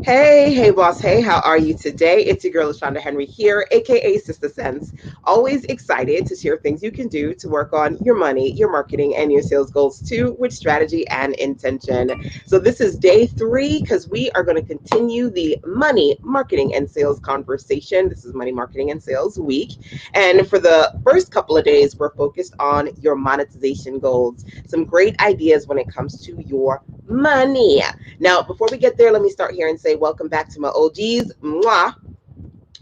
Hey, boss. Hey, how are you today? It's your girl, LaShonda Henry here, aka Sister Sense. Always excited to share things you can do to work on your money, your marketing, and your sales goals too, with strategy and intention. So, this is day 3 because we are going to continue the money, marketing, and sales conversation. This is Money, Marketing, and Sales Week. And for the first couple of days, we're focused on your monetization goals. Some great ideas when it comes to your money. Now, before we get there, let me start here and say welcome back to my OGs. Mwah.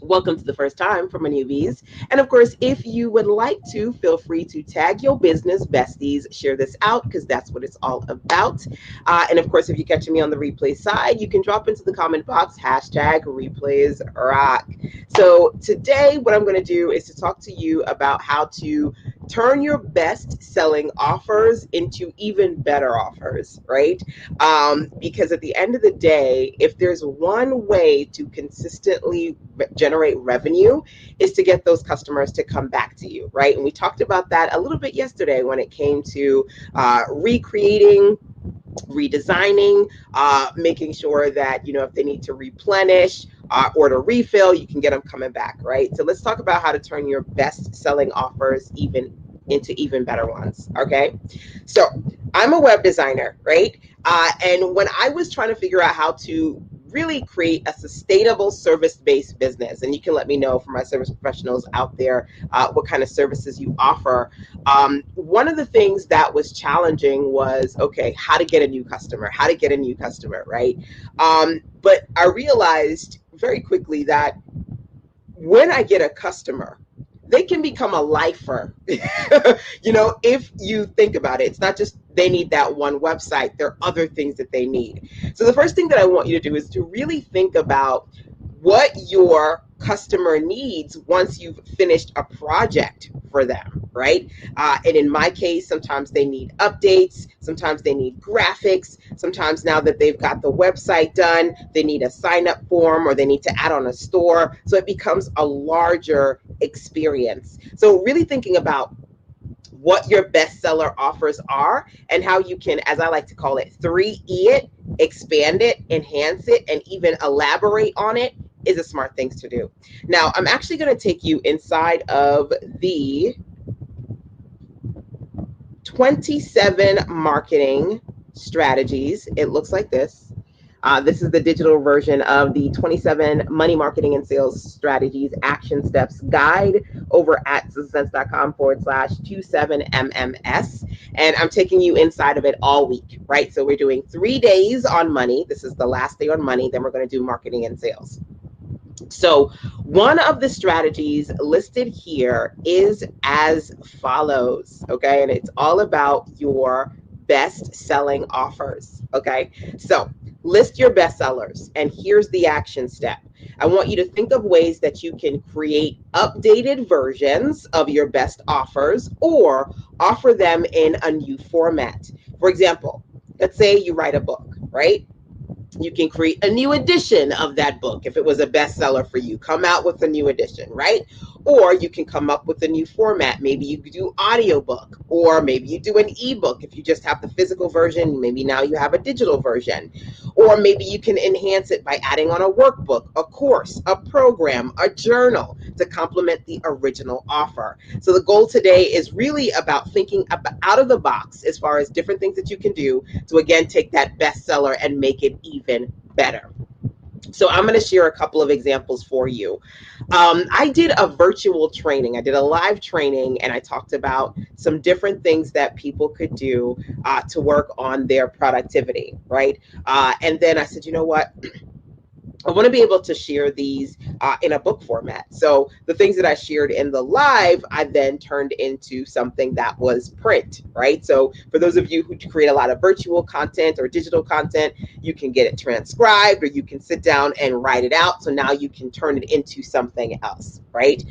Welcome to the first time for my newbies. And of course, if you would like to, feel free to tag your business besties, share this out because that's what it's all about. And of course, if you're catching me on the replay side, you can drop into the comment box hashtag replays rock. So today, what I'm going to do is to talk to you about how to turn your best selling offers into even better offers, right? Because at the end of the day, if there's one way to consistently generate revenue is to get those customers to come back to you, right? And we talked about that a little bit yesterday when it came to recreating, redesigning, making sure that, if they need to replenish or to refill, you can get them coming back, right? So let's talk about how to turn your best selling offers into even better ones. Okay. So I'm a web designer, right? And when I was trying to figure out how to really create a sustainable service-based business, and you can let me know for my service professionals out there what kind of services you offer. One of the things that was challenging was, okay, how to get a new customer, right? But I realized very quickly that when I get a customer, they can become a lifer. If you think about it, it's not just they need that one website, there are other things that they need. So the first thing that I want you to do is to really think about what your customer needs once you've finished a project for them, right? And in my case, sometimes they need updates, sometimes they need graphics, sometimes now that they've got the website done, they need a sign up form or they need to add on a store. So it becomes a larger experience. So really thinking about what your bestseller offers are and how you can, as I like to call it, 3E it, expand it, enhance it, and even elaborate on it is a smart thing to do. Now, I'm actually going to take you inside of the 27 marketing strategies. It looks like this. This is the digital version of the 27 money marketing and sales strategies action steps guide over at sistersense.com/27MMS. And I'm taking you inside of it all week, right? So we're doing 3 days on money. This is the last day on money. Then we're going to do marketing and sales. So, one of the strategies listed here is as follows, okay? And it's all about your best selling offers, okay? So, list your best sellers, and here's the action step. I want you to think of ways that you can create updated versions of your best offers or offer them in a new format. For example, let's say you write a book, right? You can create a new edition of that book. If it was a bestseller for you, come out with a new edition, right? Or you can come up with a new format. Maybe you do audiobook, or maybe you do an ebook. If you just have the physical version, maybe now you have a digital version. Or maybe you can enhance it by adding on a workbook, a course, a program, a journal to complement the original offer. So the goal today is really about thinking out of the box as far as different things that you can do to, again, take that bestseller and make it even better. So I'm going to share a couple of examples for you. I did a virtual training. I did a live training, and I talked about some different things that people could do to work on their productivity, right? And then I said, you know what? I want to be able to share these in a book format. So the things that I shared in the live, I then turned into something that was print, right? So for those of you who create a lot of virtual content or digital content, you can get it transcribed or you can sit down and write it out. So now you can turn it into something else, right?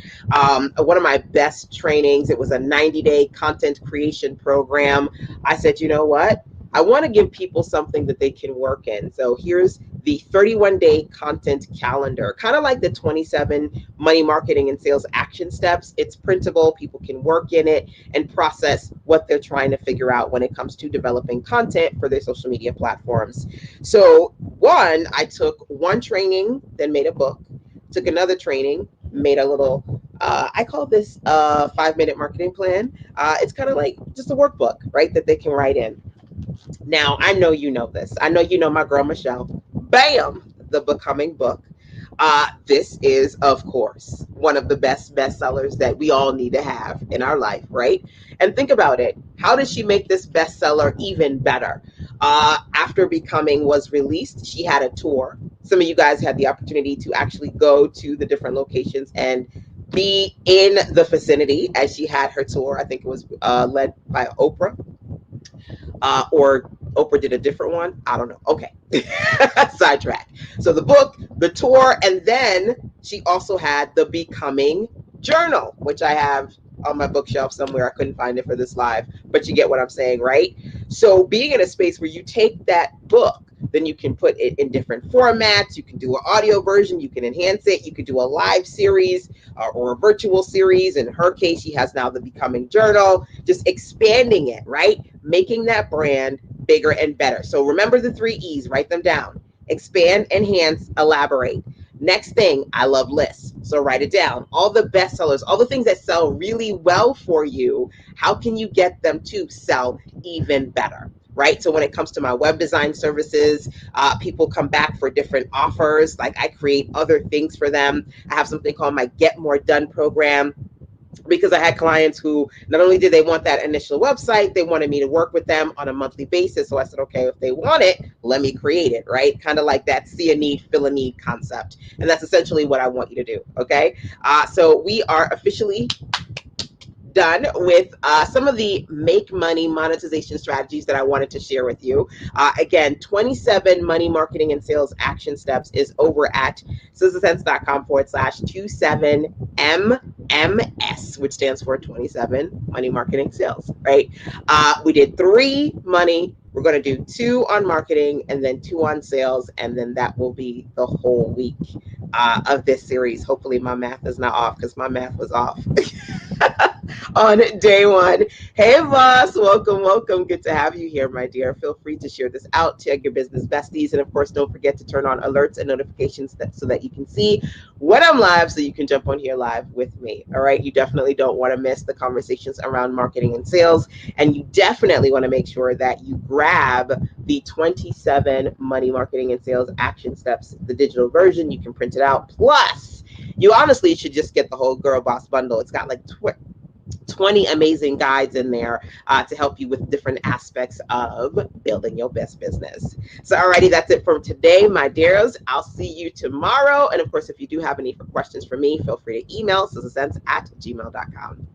One of my best trainings, it was a 90-day content creation program. I said, you know what? I want to give people something that they can work in. So here's the 31-day content calendar, kind of like the 27 money marketing and sales action steps. It's printable, people can work in it and process what they're trying to figure out when it comes to developing content for their social media platforms. So one, I took one training, then made a book, took another training, made a little I call this a 5-minute marketing plan. It's kind of like just a workbook, right, that they can write in. Now, I know you know this. I know you know my girl, Michelle. Bam! The Becoming book. This is, of course, one of the best bestsellers that we all need to have in our life, right? And think about it. How did she make this bestseller even better? After Becoming was released, she had a tour. Some of you guys had the opportunity to actually go to the different locations and be in the vicinity as she had her tour. I think it was led by Oprah, or Oprah did a different one. I don't know. Okay. Sidetrack. So the book, the tour, and then she also had the Becoming journal, which I have on my bookshelf somewhere. I couldn't find it for this live, but you get what I'm saying, right? So being in a space where you take that book, then you can put it in different formats. You can do an audio version. You can enhance it. You could do a live series or a virtual series. In her case, she has now the Becoming journal, just expanding it, right? Making that brand bigger and better. So remember the 3 E's, write them down. Expand, enhance, elaborate. Next thing, I love lists. So write it down. All the bestsellers, all the things that sell really well for you, how can you get them to sell even better? Right? So when it comes to my web design services, people come back for different offers. Like I create other things for them. I have something called my Get More Done program, because I had clients who not only did they want that initial website, they wanted me to work with them on a monthly basis. So I said, okay, if they want it, let me create it, right? Kind of like that see a need, fill a need concept. And that's essentially what I want you to do, okay? So we are officially done with some of the make money monetization strategies that I wanted to share with you. Again, 27 money marketing and sales action steps is over at sizzlesense.com/27MMS, which stands for 27 money marketing sales, right? We did 3 money. We're going to do 2 on marketing and then 2 on sales. And then that will be the whole week of this series. Hopefully my math is not off, because my math was off. On day 1. Hey, boss. Welcome, welcome. Good to have you here, my dear. Feel free to share this out, tag your business besties, and of course, don't forget to turn on alerts and notifications so that you can see when I'm live, so you can jump on here live with me. All right. You definitely don't want to miss the conversations around marketing and sales, and you definitely want to make sure that you grab the 27 money marketing and sales action steps, the digital version. You can print it out. Plus, you honestly should just get the whole Girl Boss bundle. It's got like 20 amazing guides in there to help you with different aspects of building your best business. So alrighty, that's it for today, my dears. I'll see you tomorrow. And of course, if you do have any questions for me, feel free to email sizzlesense@gmail.com.